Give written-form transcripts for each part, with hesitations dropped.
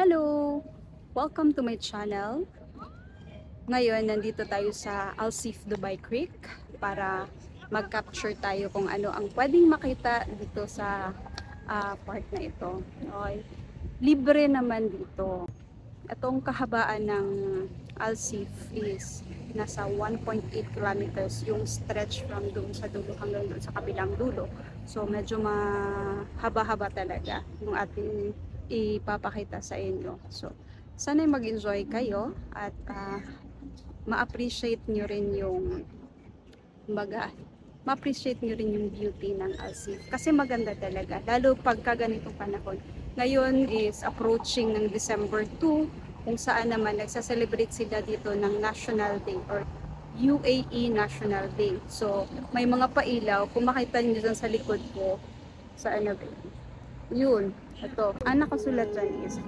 Hello! Welcome to my channel. Ngayon, nandito tayo sa Alsif Dubai Creek para mag-capture tayo kung ano ang pwedeng makita dito sa part na ito. Okay. Libre naman dito. Itong kahabaan ng Alsif is nasa 1.8 kilometers yung stretch from doon sa dulo hanggang doon sa kabilang dulo. So medyo mahaba-haba talaga yung ating ipapakita sa inyo. So sana'y mag-enjoy kayo at ma-appreciate nyo rin yung ma-appreciate nyo rin yung beauty ng Alsif. Kasi maganda talaga, lalo pagka ganitong panahon. Ngayon is approaching ng December 2, kung saan naman nagsa-celebrate sila dito ng National Day or UAE National Day. So, may mga pailaw. Kung makita nyo dyan sa likod ko, sa ano ba? Yun, ito. Ang nakasulat dyan is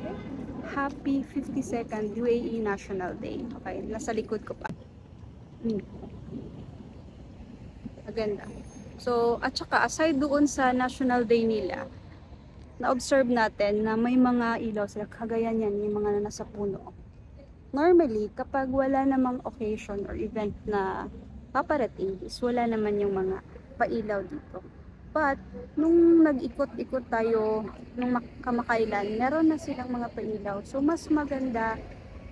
Happy 52nd UAE National Day. Okay, nasa likod ko pa. Maganda. So, at saka aside doon sa National Day nila, na-observe natin na may mga ilaw sila, kagaya niyan, yung mga nasa puno. Normally, kapag wala namang occasion or event na paparating, is wala naman yung mga pailaw dito. But, nung nag-ikot-ikot tayo, nung kamakailan, meron na silang mga pailaw. So, mas maganda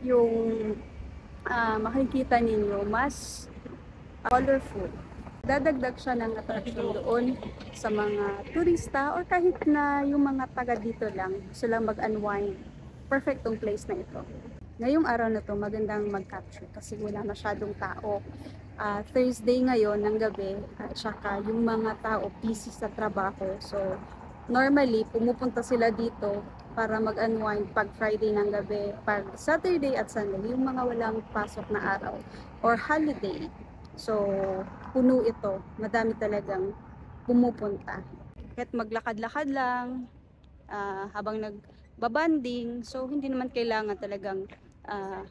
yung makikita ninyo, mas colorful. Dadagdag siya ng attraction doon sa mga turista or kahit na yung mga taga dito lang, sila mag-unwind. Perfect tong place na ito. Ngayong araw na to magandang mag-capture kasi wala masyadong tao. Thursday ngayon ng gabi at saka yung mga tao busy sa trabaho. So normally pumupunta sila dito para mag-unwind pag Friday ng gabi, pag Saturday at Sunday, yung mga walang pasok na araw or holiday. So, puno ito. Madami talagang pumupunta. Kahit maglakad-lakad lang, habang nagbabanding, so hindi naman kailangan talagang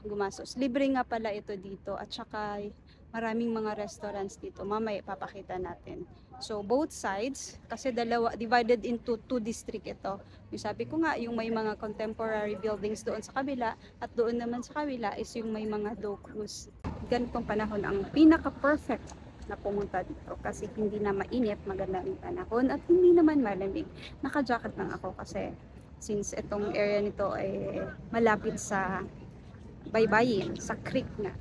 gumastos. Libre nga pala ito dito at saka maraming mga restaurants dito. Mamaya papakita natin. So, both sides, kasi divided into two district ito. Yung sabi ko nga, yung may mga contemporary buildings doon sa kabila at doon naman sa kabila is yung may mga dock cruise. Ganitong panahon ang pinaka-perfect na pumunta dito kasi hindi na mainit, maganda ang panahon at hindi naman malamig. Naka-jacket lang ako kasi since itong area nito ay malapit sa baybayin, sa creek na.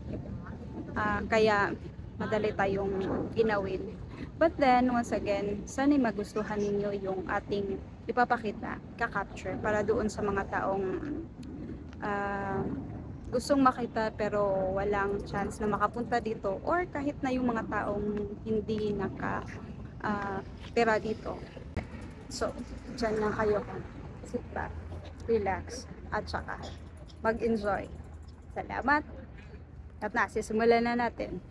Kaya madali tayong ginawin. But then, once again, sana'y magustuhan ninyo yung ating ipapakita, ka-capture para doon sa mga taong gustong makita pero walang chance na makapunta dito or kahit na yung mga taong hindi tira dito. So, dyan lang kayo. Sit back, relax, at saka mag-enjoy. Salamat! At simulan na natin.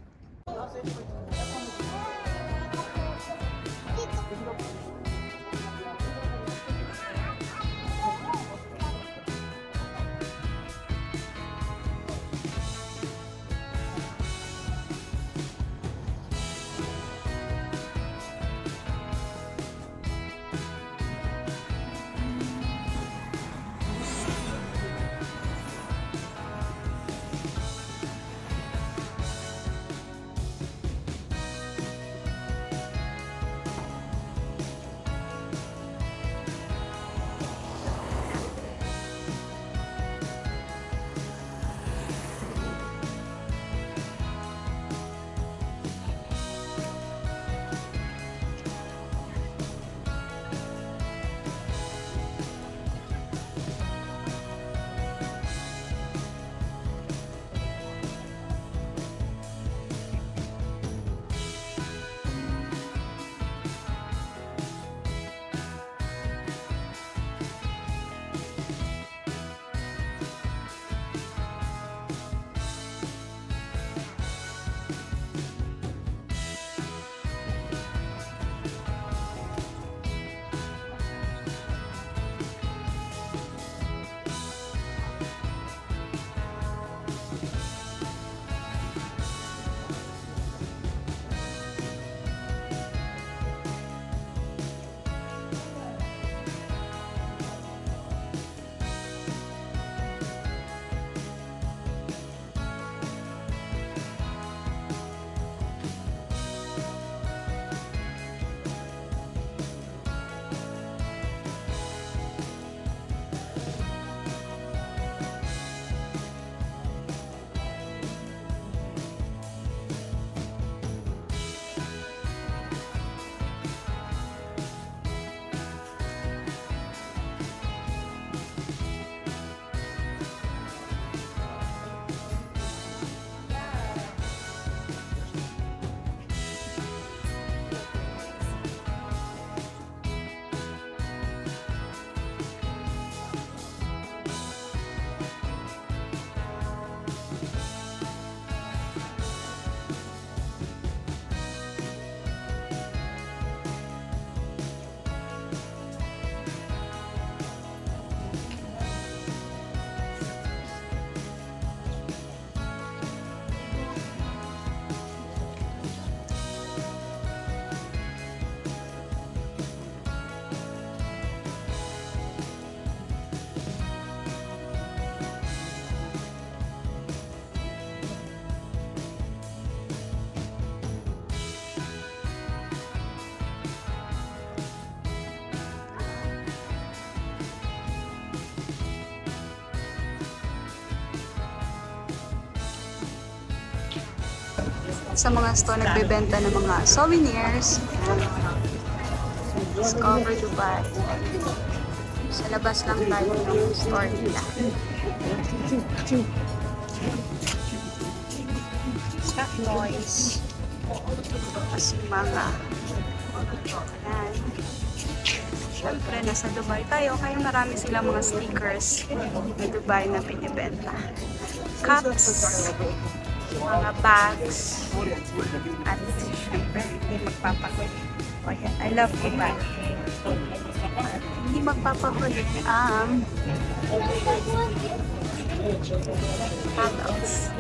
Sa mga store nagbebenta ng mga souvenirs. Discover Dubai. Sa labas lang tayo ng store nila. Cat toys. Kasi mga ayan. Siyempre, nasa Dubai tayo, kaya marami silang mga stickers na Dubai na binibenta. Cups, mga bags, at siyempre, hindi magpapakulit. Oh, yeah. I love Dubai. At hindi magpapakulit ang handles.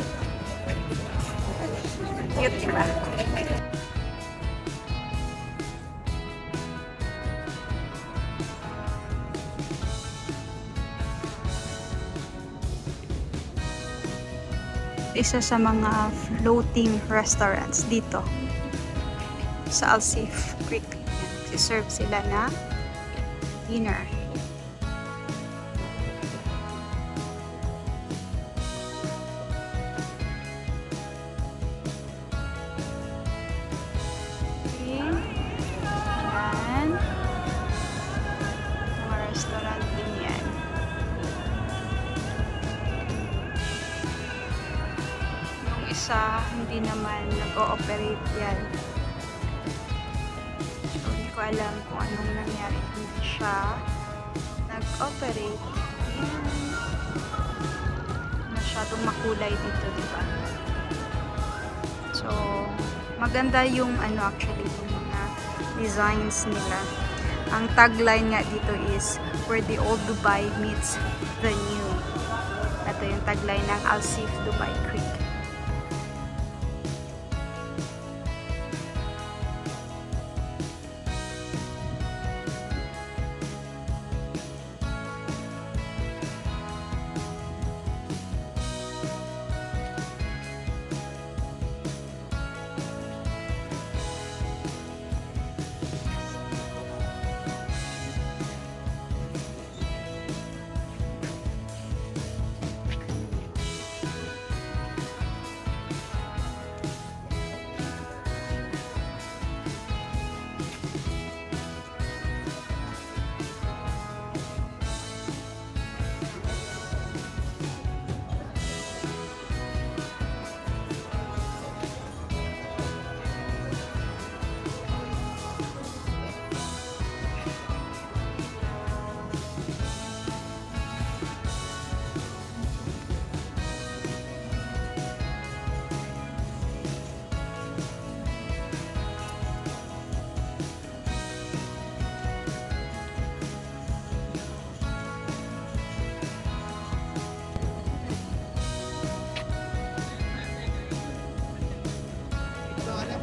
Cute, diba? Isa sa mga floating restaurants dito sa Al-Sif Creek. Si-serve sila na dinner. Okay. Yan. Mga restaurant din yan. Isa, hindi naman nag-ooperate yan. So, hindi ko alam kung anong nangyari. Hindi siya nag-operate. Masyadong makulay dito, diba? So, maganda yung actually, yung mga designs nila. Ang tagline nga dito is, where the old Dubai meets the new. Ito yung tagline ng Al-Sif Dubai Creek.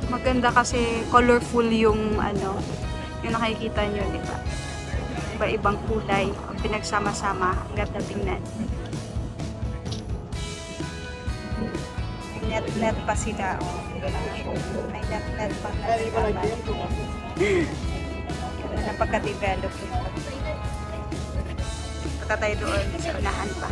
Maganda kasi colorful yung yung nakikita nyo, di ba? Iba-ibang kulay, pinagsama-sama, ang ganda tingnan. Net-net pa sila, oh. May net-net pa na napagka-develop. Punta tayo doon sa unahan pa.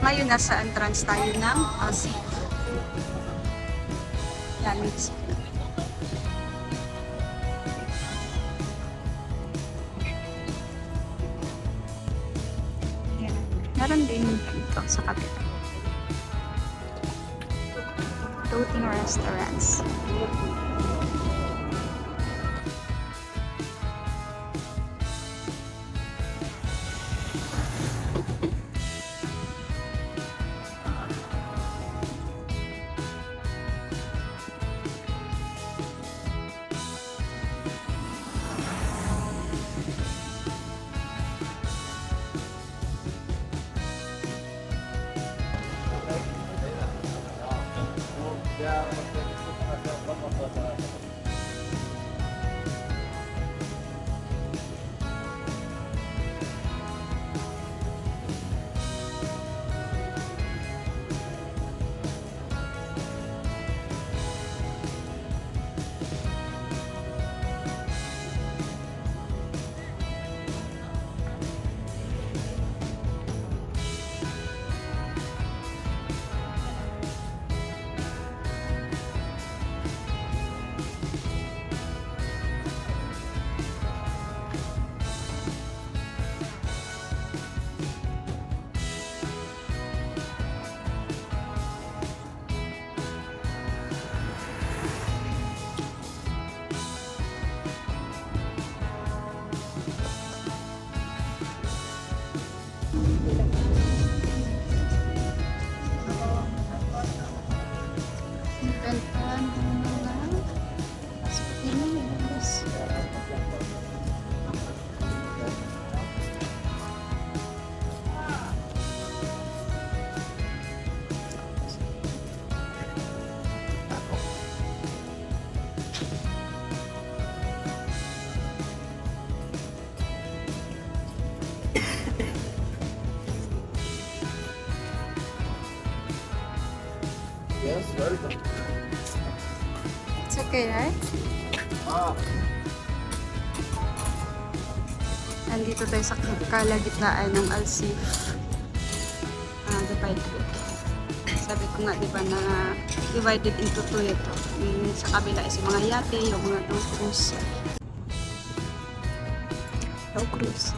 Ngayon, nasa entrance tayo ng Al-Sif. Yan. Meron din dito sa kapit. Floating restaurants. Yes, welcome. It's okay, right? Nandito tayo sa kalagitnaan ng Alsif. Divided. Sabi ko nga, di ba, na divided into two ito. Yung sa kabila is yung mga yate, yung mga cruise. Cruise.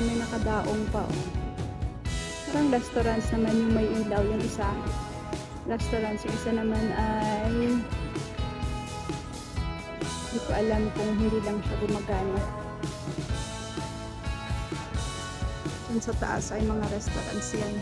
May nakadaong pa, oh. Parang restaurants naman yung may ilaw, yung isa restaurants, yung isa naman ay hindi ko alam kung hindi lang siya gumagana. Dun sa taas ay mga restaurants yan.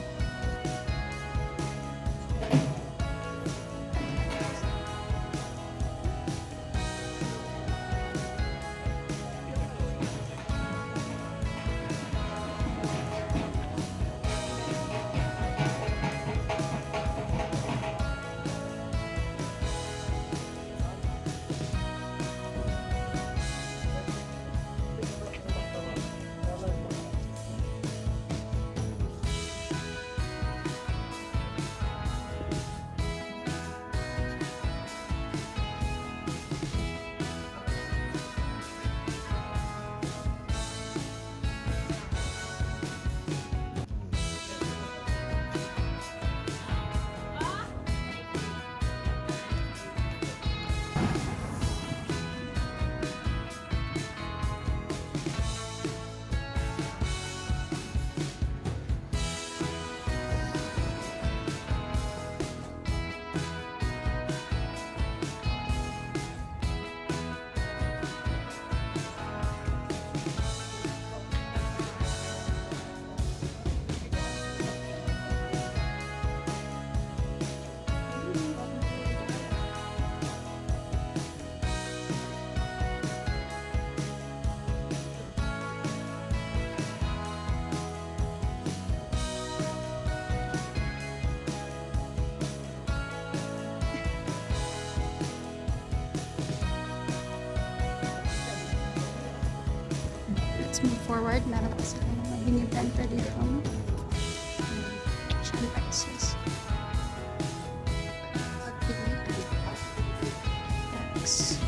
Let's move forward. Meron pa sila mga binibenta dito. Spices. Eggs.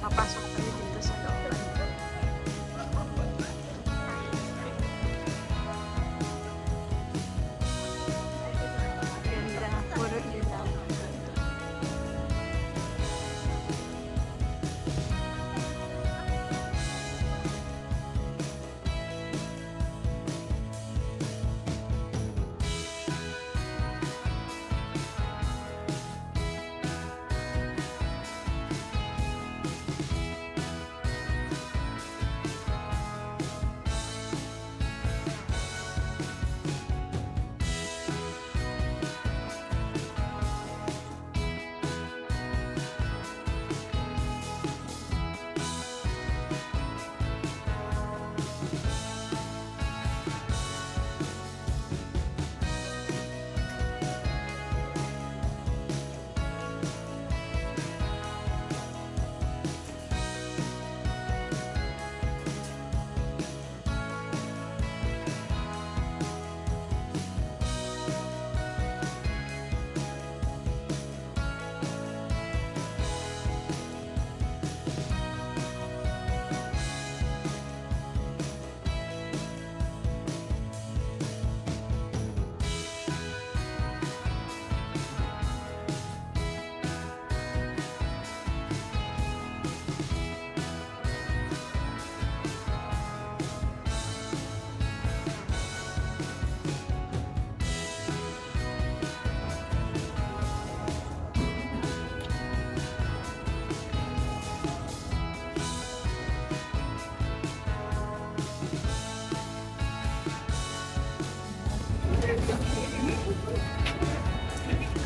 Papasok tayo dito sa loob. Ganda, puro ilaw.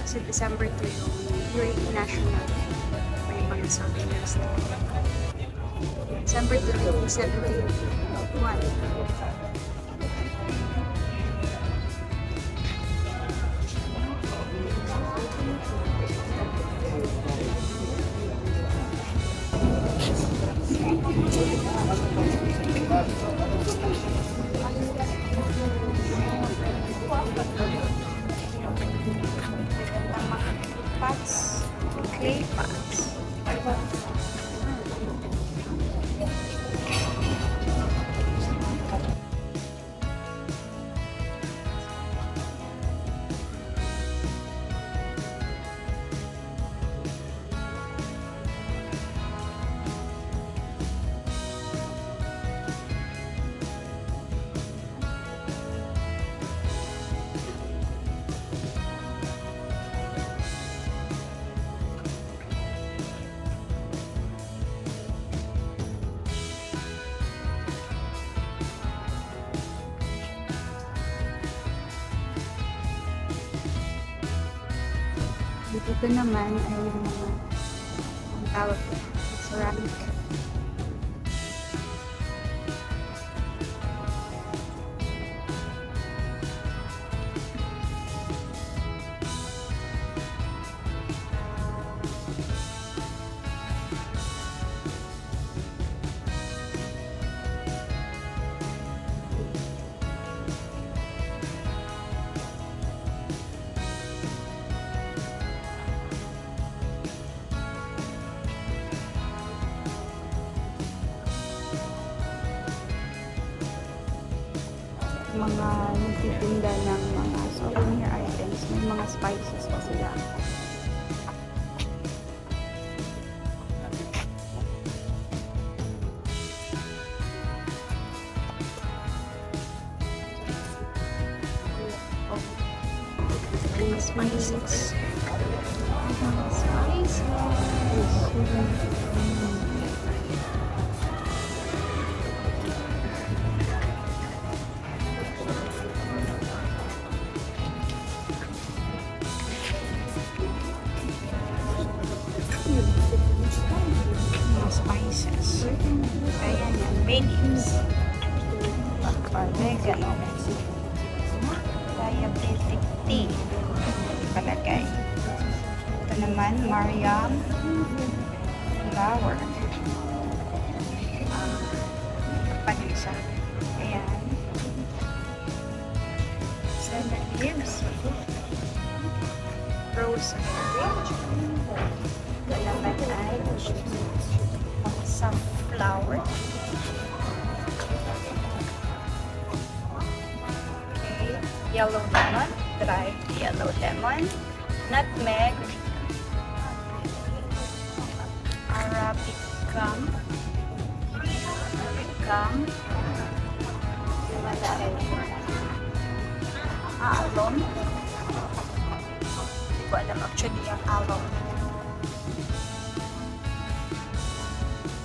Kasi December 2 yung UAE National. May mga souvenirs na. December 2, 1971. Pots, clay pots. Dito naman ay yung mga ang tawag ko, ceramic. Mga nagtitinda ng mga souvenir items, may mga spices pa sila. Spices. leaves. Oregano. Diabetic tea. Palagay. Ito naman, Mariam flower. Panisa. Ayan. Seven leaves. Rosemary. Ito naman ay sunflower. Okay. Yellow lemon. Dried yellow lemon. Nutmeg. Arabicum. Alum. Hindi ko alam actually ang alum.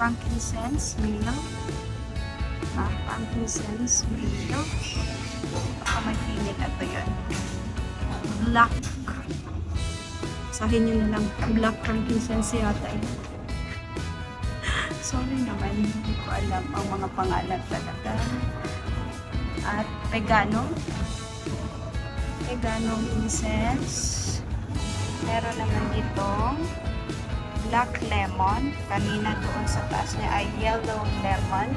Frankincense meal. Frankincense meal. Baka may feeling ito yun. Black. Sahin nyo na lang. Black frankincense yata yun. Sorry naman, hindi ko alam ang mga pangalan talaga. At Pegano. Pegano incense. Meron naman ditong black lemon. Kanina doon sa taas niya ay yellow lemon.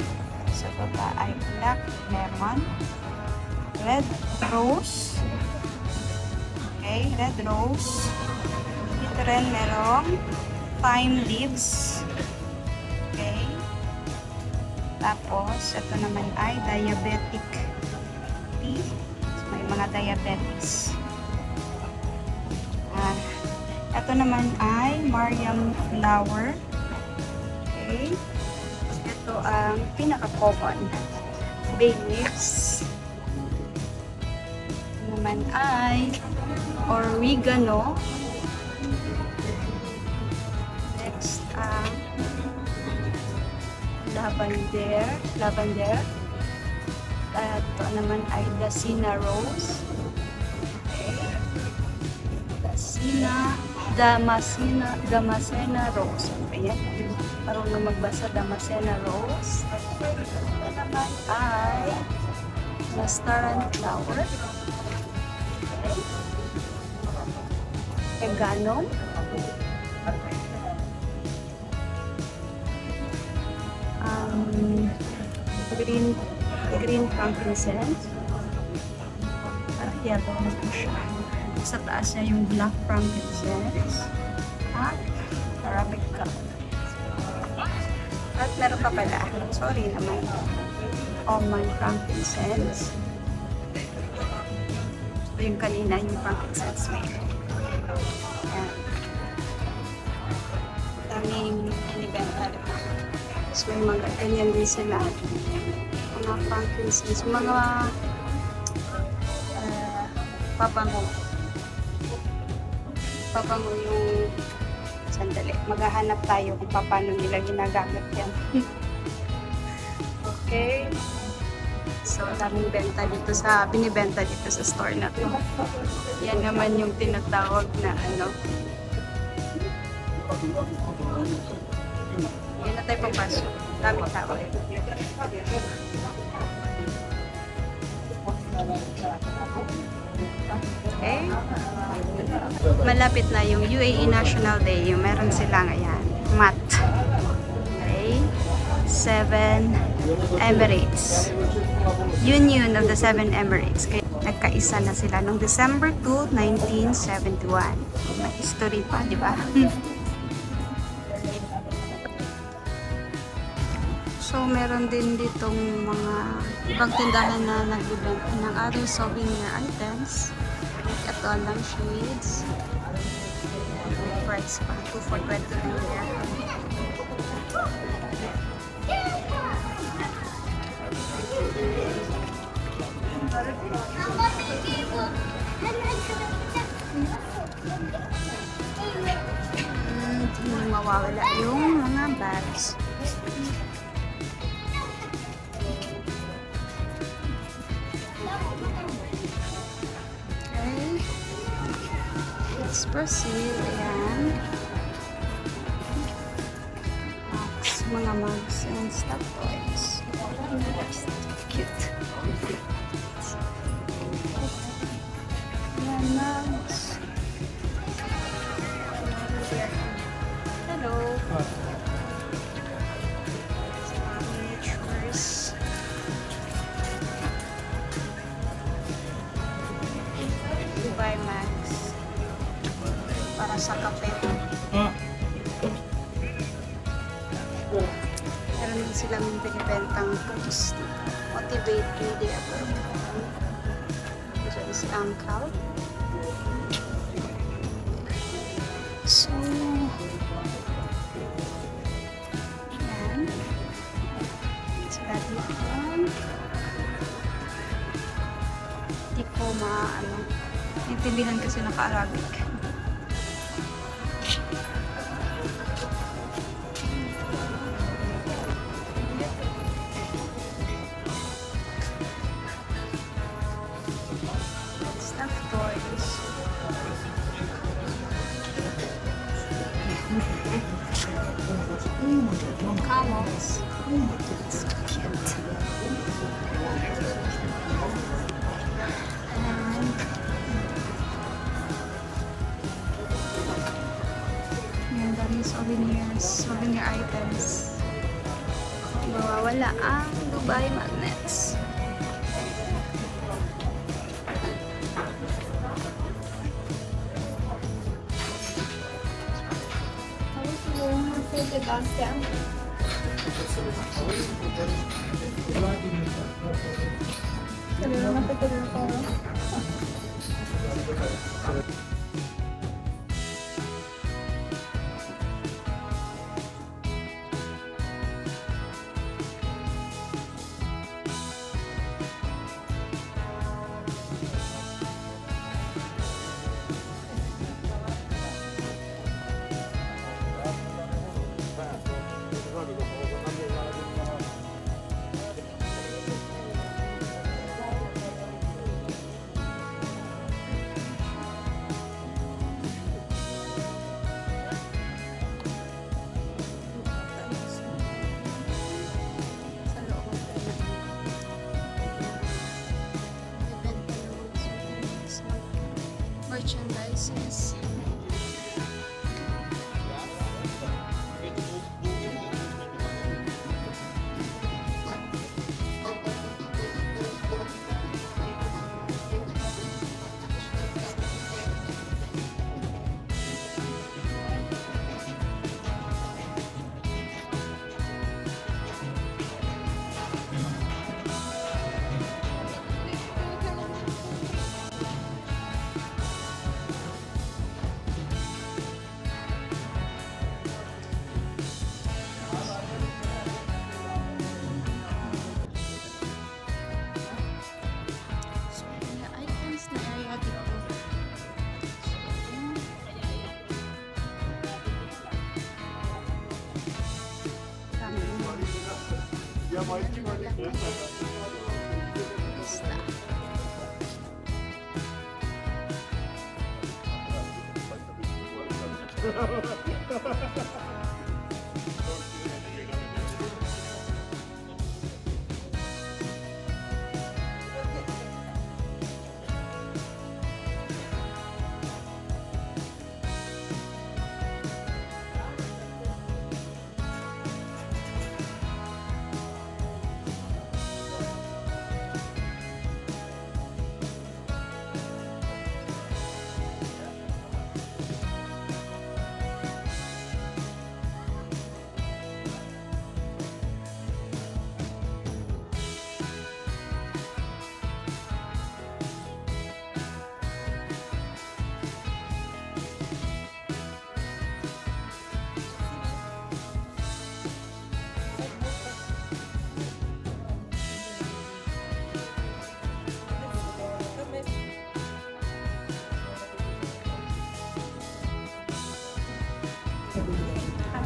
Sa baba ay black lemon. Red rose. Okay, red rose. Dito rin merong thyme leaves. Okay. Tapos, ito naman ay diabetic tea. So, may mga diabetics. Ito naman ay Mariam flower. Okay. Ito ang pinaka-common. Bay leaves. Ito naman ay oregano. Next, lavender. Ito naman ay Damascena rose. Okay. Damascena rose. Ayan. Marunong magbasa, Damascena rose. Ito naman ay nastarand flower. Okay. Oregano. Green frankincense. Yellow na po siya. Sa taas niya yung black frankincense. At Arabica. At meron pa pala. Sorry naman. Oman frankincense. Ito yung kanina yung frankincense may. Ayan. Daming inibenta. So, may mga ganyan din sila. Mga frankincense. Mga pabango. Pabango yung sandali. Maghahanap tayo kung paano nila ginagamit yan. Okay. So, daming benta dito binibenta dito sa store na to. Yan naman yung tinatawag na yan na tayo papasok. Daming tao. Okay. Malapit na yung UAE National Day. Yung meron silang ayan, mat. Okay. 7 Emirates. Union of the 7 Emirates. Kaya nagkaisa na sila noong December 2, 1971. May history pa, di ba? So, meron din ditong mga ibang tindahan na nagbibenta ng other souvenir items. Ito lang shades. Price pa. 2 for 29 dirham. Hindi mawawala yung mga bags. Okay. Let's proceed. Ayan. Mga mugs and stuffed toys. sa kape. Meron din silang binibentang books. Motivate Media Group. Diyan si Uncle. So, yan. Sila dito. Hindi ko intindihan kasi naka-Arabic. Stuffed toys. Camels. So cute. And yan, dami souvenir items. Mawawala ang Dubai magnets. Merchandises.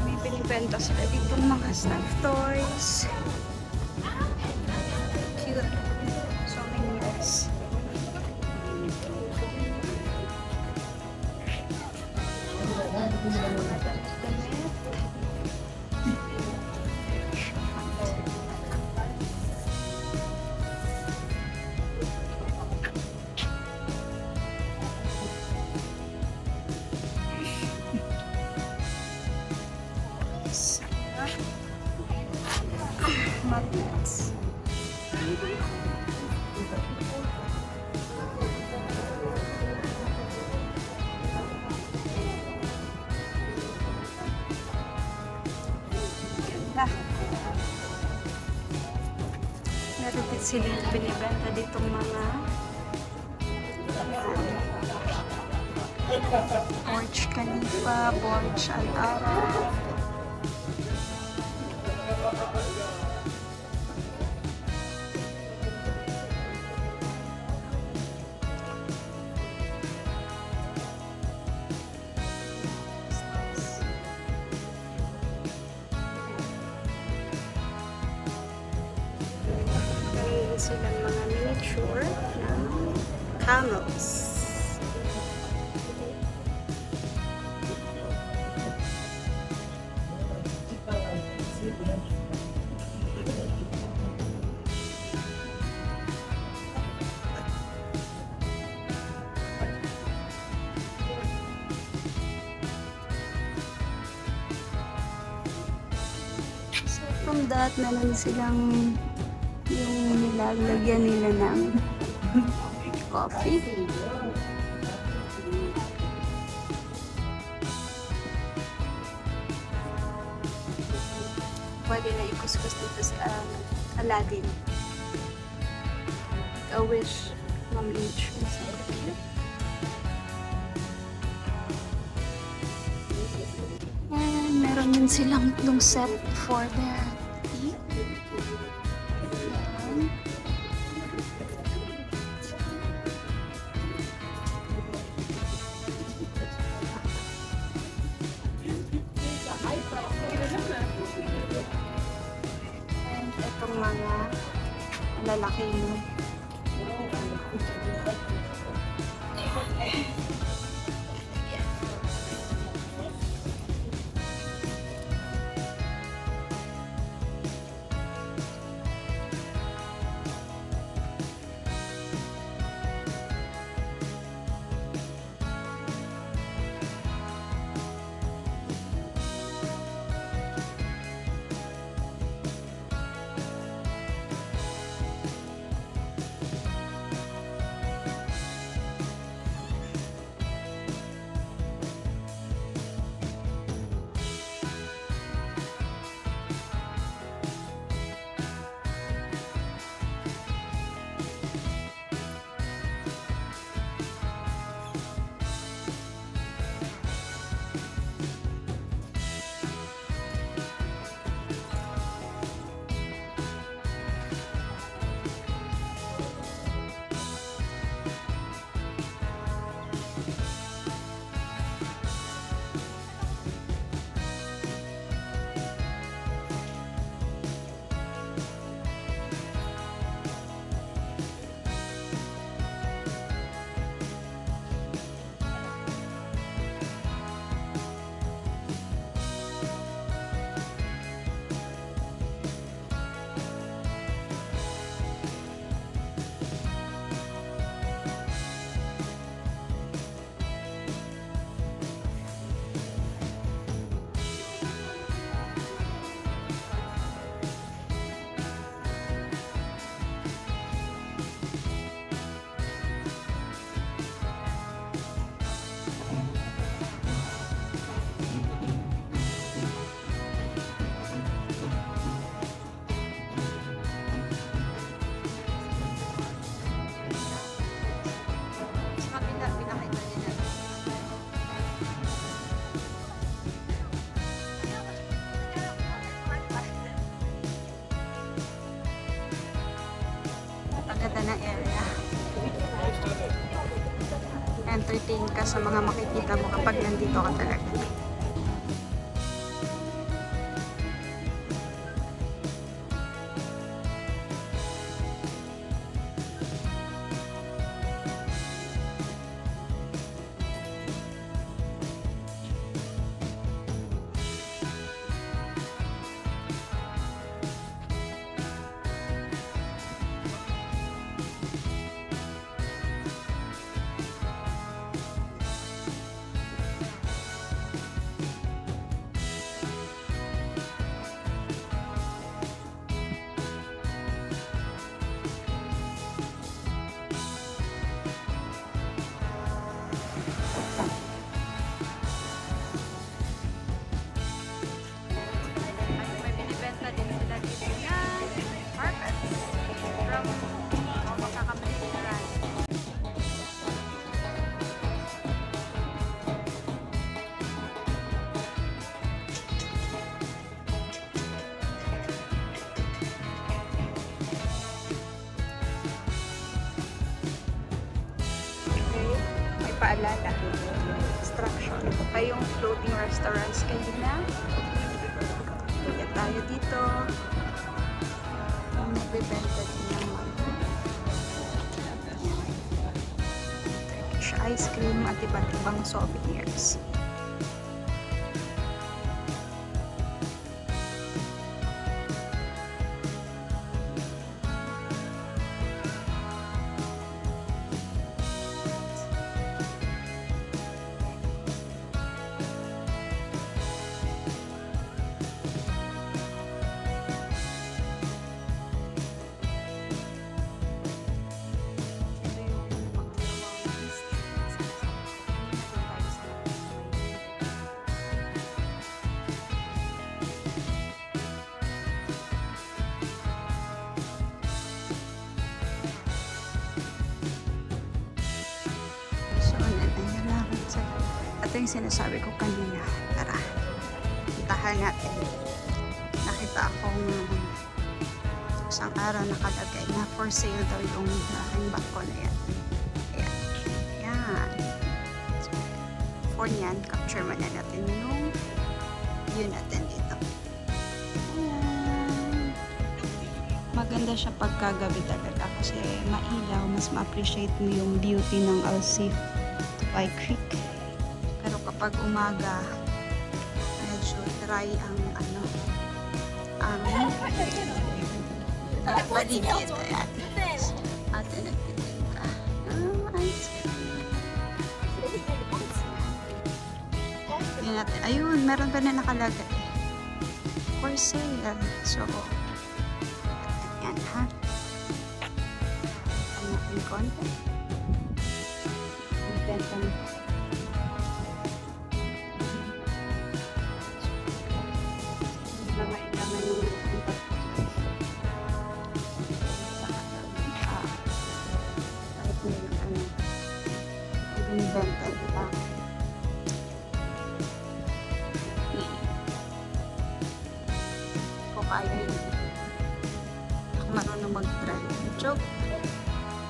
May pinibenta sila dito mga stuffed toys. Cute. Souvenirs. sila binibenta ditong mga Burj Khalifa, Burj Al Arab. Meron silang mga miniature ng camels. So from that, meron silang yung nilalagyan nila ng coffee. Pwede na ikuskus dito sa Aladdin. A wish from each. And meron din silang itlong set for their tea. Ayan. And itong mga lalaking ganda na area. Entertain ka sa mga makikita mo kapag nandito ka talaga. paalala. Instruction. Ito pa yung floating restaurants kanina. Kaya tayo dito. Nagbibenta din ng mga Turkish ice cream at iba't ibang souvenirs. Ito yung sinasabi ko kanina. Tara, puntahan natin. Nakita akong isang araw nakalagay na for sale daw yung aking bangko na yan. Ayan. Ayan. For yan, capture man na natin yung view natin dito. Ayan. Maganda siya pagkagabi talaga kasi mailaw. Mas ma-appreciate mo yung beauty ng Alsif Tupay Creek. Pero kapag umaga, medyo dry ang paligid. Ate nagtitinda. Ice cream. Natin. Ayun, meron pa na nakalagay. For sale. So, yan ha. Ang ating content. Benta mo. Benta nila. Ko kaya yun. Ako marunong mag-drive. Joke.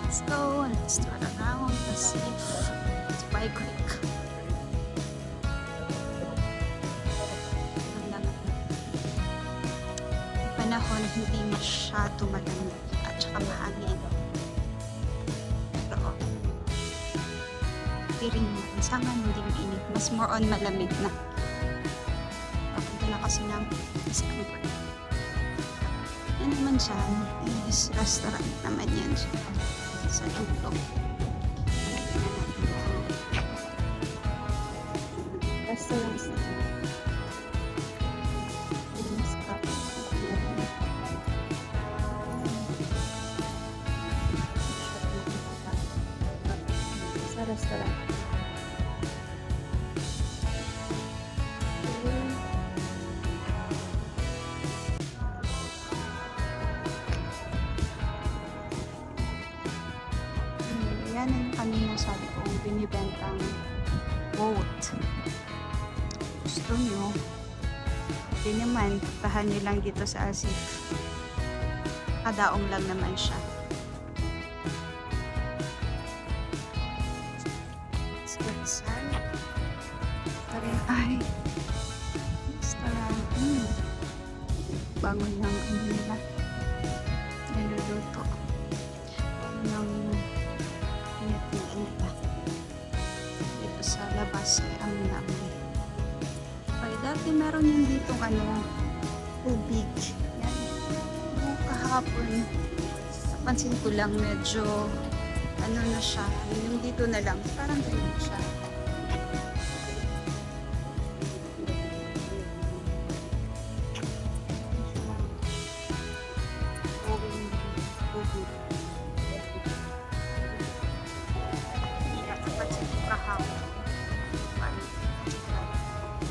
Let's go. Let's turn around. Let's see. Tupay Creek. Panahon hindi masyado malamig at saka mahangin. Pero tiring minsan hindi mainit. Mas more on malamig na. Papunta na kasi ng Discover. Yan naman dyan is restaurant naman yan sa dulo. Restaurants na restaurant. Yan ang kanina sabi ko binibentang boat. Gusto nyo? Hindi naman, tahan nyo lang dito sa Alsif. Kadaong lang naman siya. Ay, restaurant. Bangon ng ano nila. Niluluto. Ng pinipilan nila. Dito sa labas ay ang namin. Okay, dati meron yung ditong tubig. Yan. Kahapon, napansin ko lang medyo na siya. Yung dito na lang. Parang ganyan siya.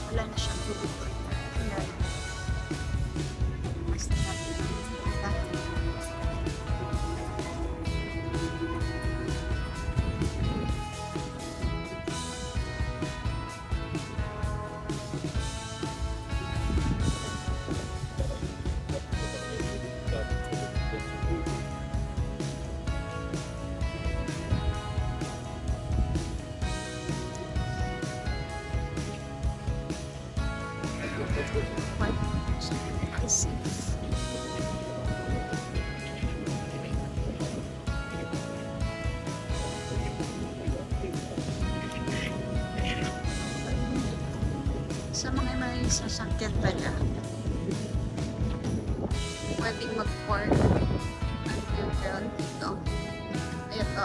Wala na siyang tubig. may sasakyan pala. Pwedeng mag-park underground dito. Ito,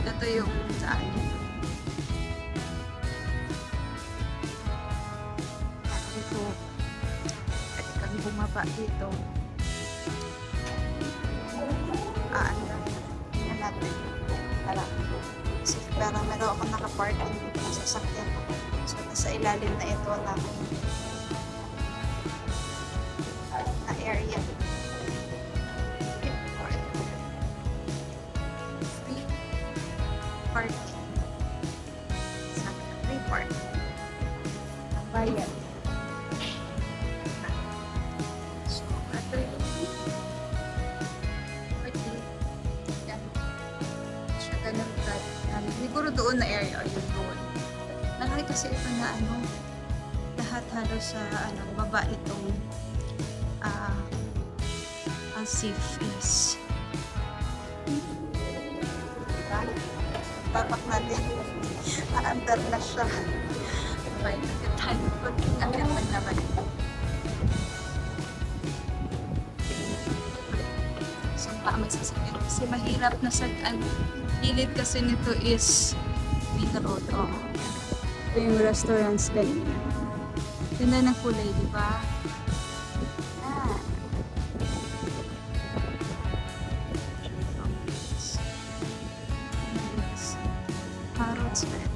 ito yung saan. Dito, pwede kang bumaba dito. Tingnan natin. Tara. Kasi parang meron ako nakaparking dito na sasakyan ko. So, nasa ilalim na ito na area. Free parking. Sabi na free parking. Ang bayan. So, ito yung parking. Yan. Siya ganun ka. Siguro doon na area o yung doon. Malaki kasi ito na lahat halos sa baba nitong safe is tapak natin aandar na siya may nagkatahan ko agad lang naman sumpa magsasakyan kasi mahirap na sa gilid kasi nito is main road. Ito yung restaurants kanina. Ganda ng kulay, di ba? Yan. Parrots na ito.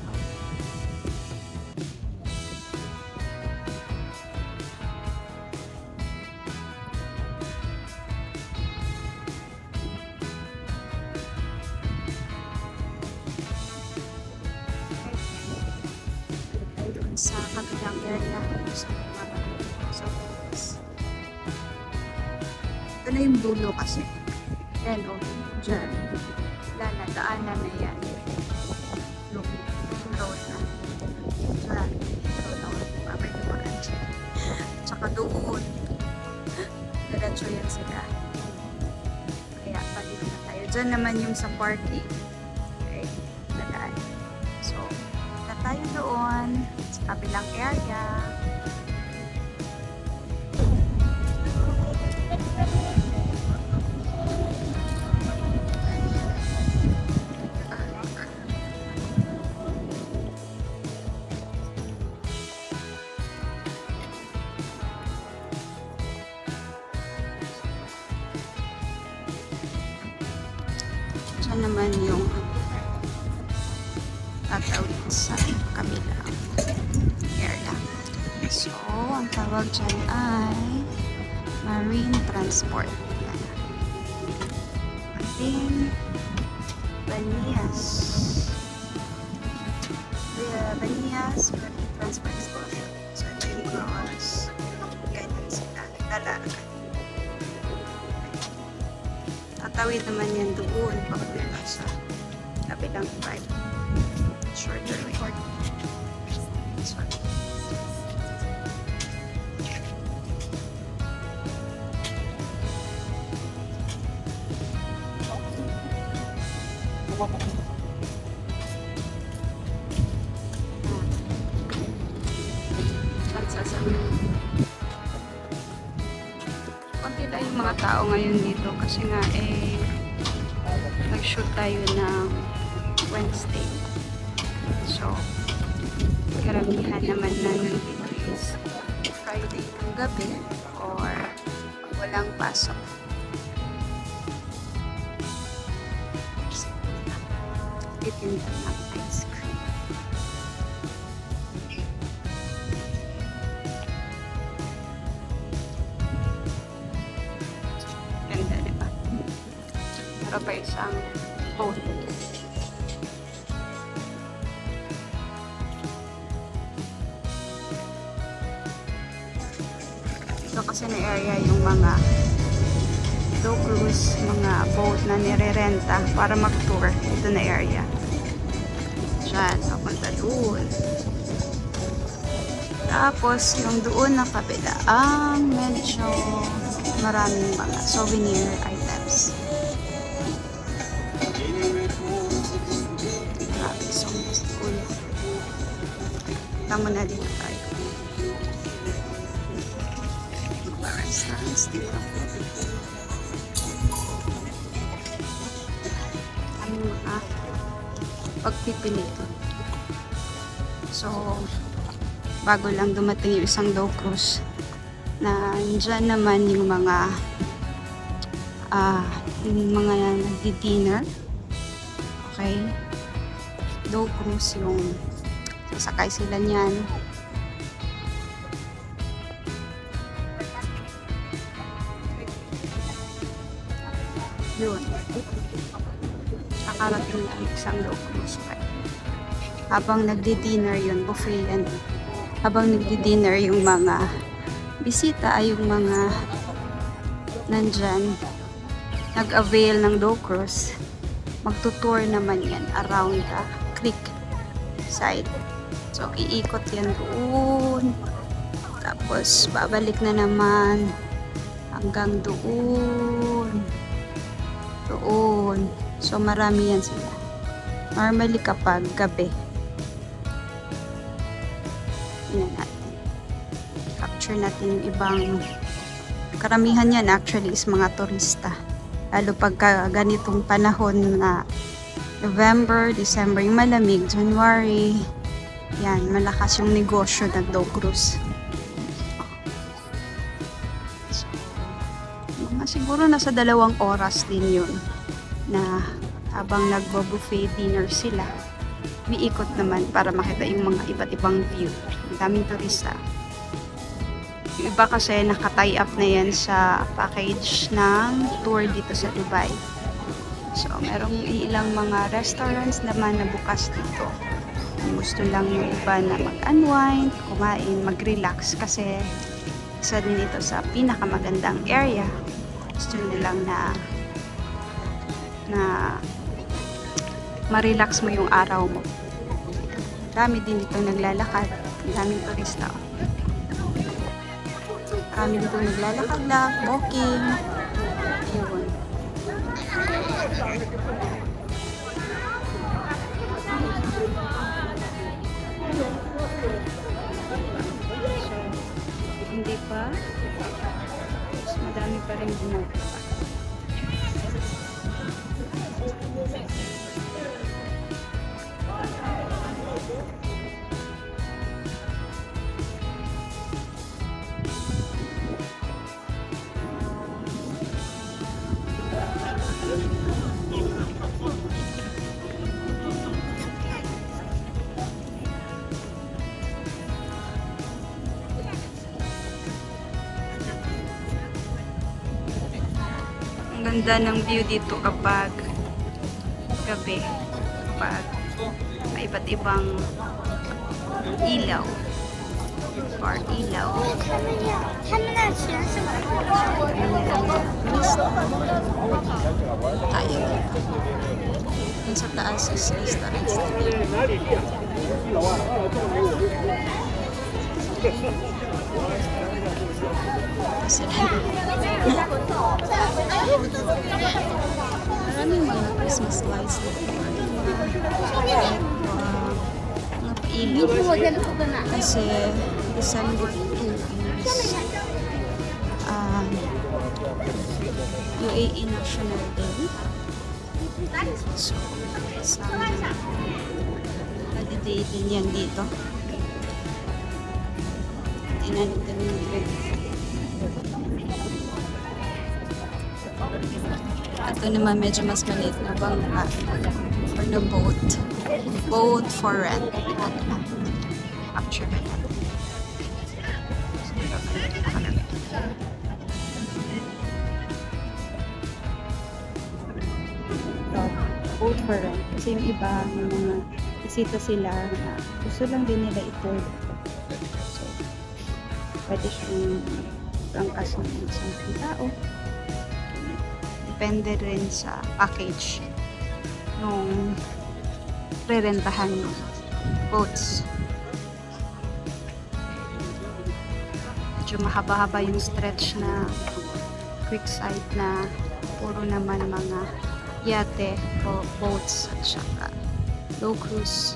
Sa kabilang area sa mga ito na yung dulo kasi yan dyan wala na daanan na yan yung road na dyan road na babay naman dyan tsaka doon diretso yan sila kaya palit na tayo dyan naman yung sa parking okay nadaan so na tayo doon sa kabilang area. Diyan naman yung tatawid sa kabilang area. So, ang tawag dyan ay marine transport. Yan. Marine Banias. Banias Marine Transport Station. So, ito yung mga oras. Ganyan sila. Naglalakad. Tatawid naman yan doon papunta sa kabilang side. Shorter way. Sorry. Konti lang yung mga tao ngayon dito kasi nga nag-shoot tayo ng Wednesday. So, karamihan naman na nandito is Friday ng gabi or walang pasok. Titinda ng ice cream. Ganda, diba? Meron pa isang boat. Ito kasi na area yung mga low cruise, mga boat na nire-renta para mag-tour. Ito na area. Diyan, papunta doon. Tapos, yung doon na kabila, medyo maraming mga souvenir items. Grabe, so cool. Tama na dito tayo. yung mga pagpipili. So, bago lang dumating yung isang Dow Cruise na dyan naman yung mga nagdi-dinner. Okay? Dow Cruise yung sasakay sila niyan. Yun. Kakarating lang isang Dow Cruise. Okay? Habang nagdi-dinner yun, buffet yan. Habang nagdi-dinner yung mga bisita ay yung mga nandyan nag-avail ng Dow Cruise, magtutour naman yan around the creek side. So, iikot yan doon. Tapos, babalik na naman hanggang doon. Doon. So, marami yan sila. Normally kapag gabi, yun natin. Capture natin yung ibang karamihan yan actually is mga turista. Lalo pagka ganitong panahon na November, December, yung malamig, January, yan, malakas yung negosyo ng Dow Cruise. So, siguro nasa 2 oras din yun na habang nagbo-buffet dinner sila, umiikot naman para makita yung mga iba't ibang view. Ang daming turista. Yung iba kasi naka-tie up na yan sa package ng tour dito sa Dubai. So, merong ilang mga restaurants naman na bukas dito. Kung gusto lang yung iba na mag-unwind, kumain, mag-relax kasi isa din ito sa pinakamagandang area. Gusto nilang na ma-relax mo yung araw mo. Dami din dito naglalakad. Daming turista. Kami dito naglalakad lang, walking. Ayun. So, hindi pa. Mas madami pa rin ginagawa. Ang ganda ng view dito kapag gabi, kapag may iba't ibang ilaw or ilaw. Tayo. Yung sa taas is restaurants. Maraming mga Christmas lights dito. Mga pailaw. Kasi December 2 is UAE National Day. So, isang holiday din yan dito. Tinanong din ito naman medyo mas maliit na bangka or na boat. Boat for rent. Actually. Boat for rent. Kasi yung iba, yung mga bisita sila na gusto lang din nila i-tour dito. So, pwede siyang angkas ng isang tao. Depende rin sa package nung rerentahan ng boats. Medyo mahaba-haba yung stretch na creekside na puro naman mga yate o boats at saka Dow Cruise.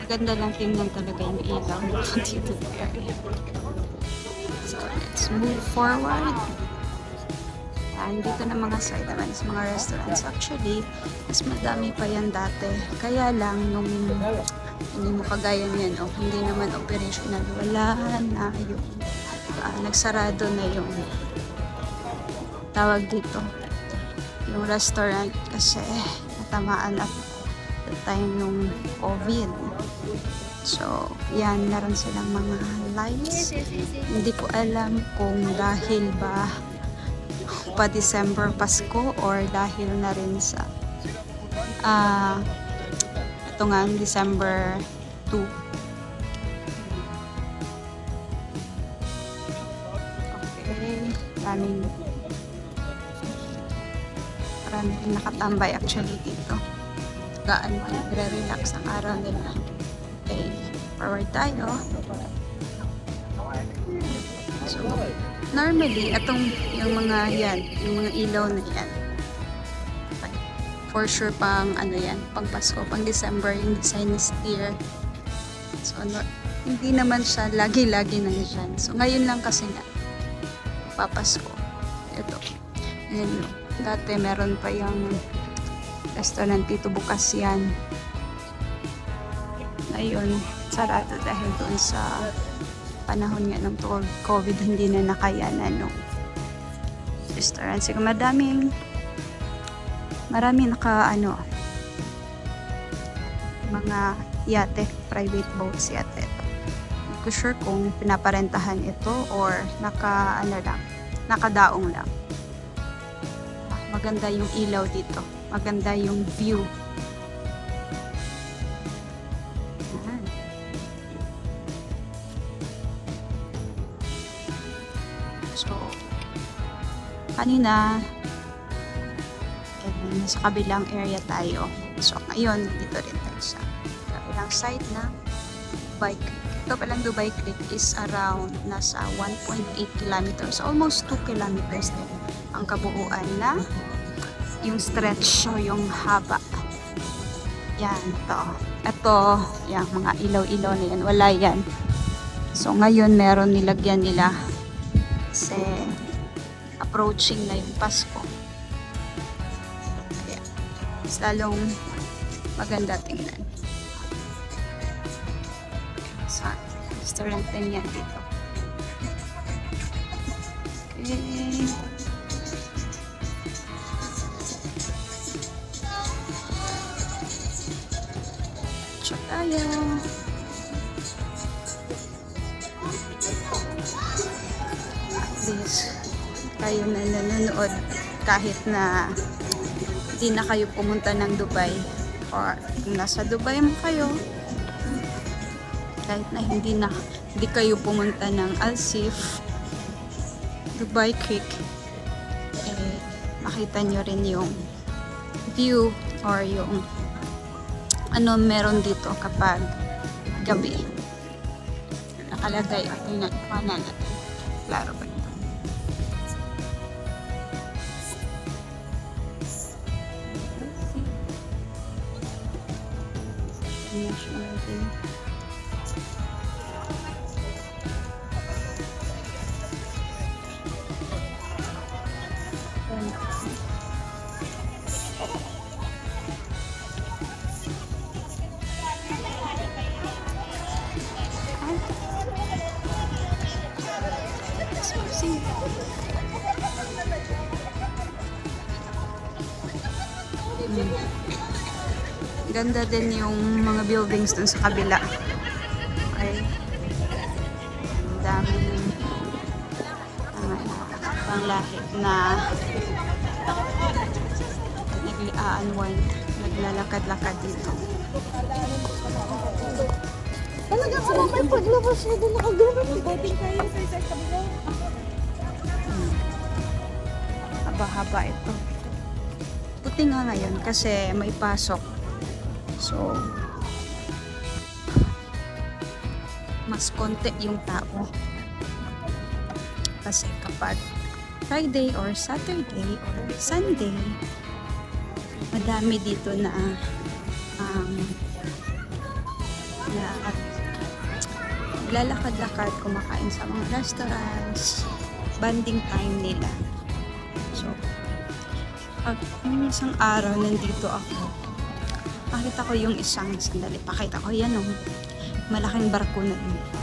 Maganda lang tingnan talaga yung ilaw dito. So let's move forward. Yan, dito na mga side naman is mga restaurants. Actually, mas madami pa yan dati. Kaya lang, nung hindi mo kagaya niyan, hindi naman operational. Wala na yung, nagsarado na yung tawag dito. Yung restaurant kasi natamaan at the time nung COVID. So, yan, meron silang mga lights. Hindi ko alam kung dahil ba pa December Pasko or dahil na rin sa ito nga December 2. Okay, maraming nakatambay actually dito. Gaan mo, nagre-relax ang araw nila. Okay, forward tayo. So, normally, yung mga yan, yung mga ilaw na yan, for sure pang ano yan, pang Pasko, pang December, yung design is clear. So, hindi naman siya lagi-lagi nandiyan. So, ngayon lang kasi nga, papasko. Ito. Ayan yun. Dati meron pa yung restaurant dito, bukas yan. Ngayon, sarado dahil doon sa panahon nga ng COVID, hindi na nakayanan ng restaurant. Sige, maraming mga yate, private boats yate. Hindi ko sure kung pinaparentahan ito or nakadaong lang. Maganda yung ilaw dito. Maganda yung view. So, kanina, nasa kabilang area tayo. So, ngayon, dito rin tayo sa kabilang side na Dubai Creek. Ito palang Dubai Creek is around nasa 1.8 kilometers, almost 2 kilometers din ang kabuuan na yung stretch o yung haba. Yan, ito. Ito, yung mga ilaw-ilaw na yan. Wala yan. So, ngayon, meron nilagyan nila kasi approaching na yung Pasko. Kaya, mas lalong maganda tingnan. Sa restaurant din yan dito. Okay. Check tayo. Please, kayo na nanonood kahit na hindi na kayo pumunta ng Dubai or kung nasa Dubai mo kayo, kahit na hindi kayo pumunta ng Al Seef, Dubai Creek, makita nyo rin yung view or yung ano meron dito kapag gabi. Nakalagay at yung nagpanan natin. Klaro ba ito? National Day. Ganda din yung mga buildings dun sa kabila. Okay. Daming panglahi na naglalakad-lakad dito. Talaga ako may paglabas na doon nakagano'n. Boating tayo sa isa kabila. Haba-haba ito. Puti nga ngayon kasi may pasok. So, mas konti yung tao. Kasi kapag Friday or Saturday or Sunday, madami dito na lalakad-lakad, kumakain sa mga restaurants, banding time nila. So, Nung isang araw, nandito ako. Nakita ko yung isang, sandali, pakita ko, yan oh. Malaking barko na yun.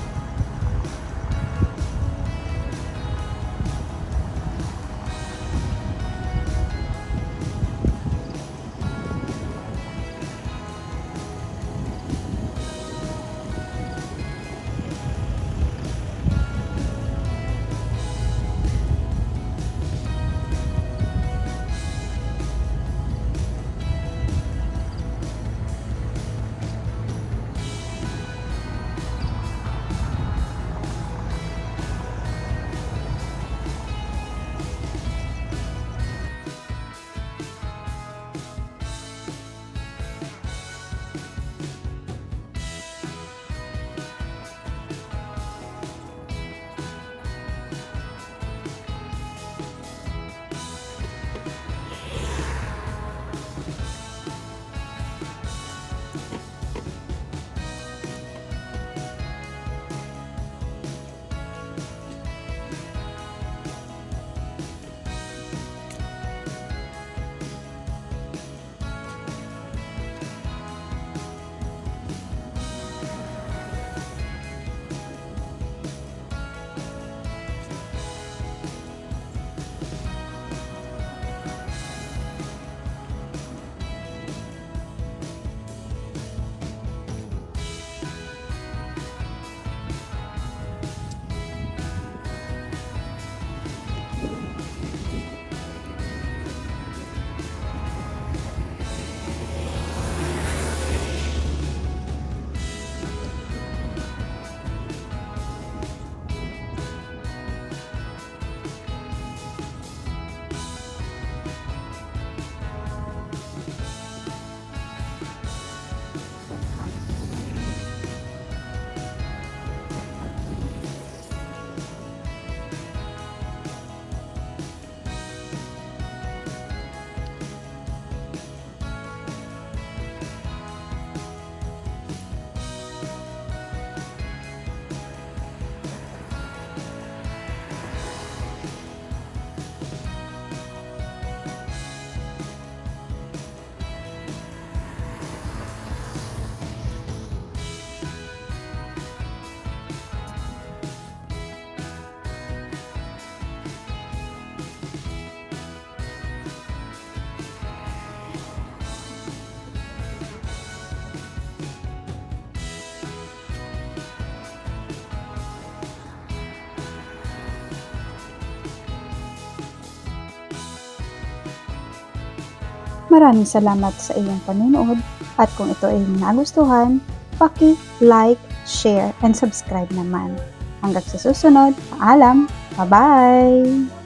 Maraming salamat sa iyong panunood at kung ito ay nagustuhan, paki-like, share, and subscribe naman. Hanggang sa susunod, paalam! Bye-bye!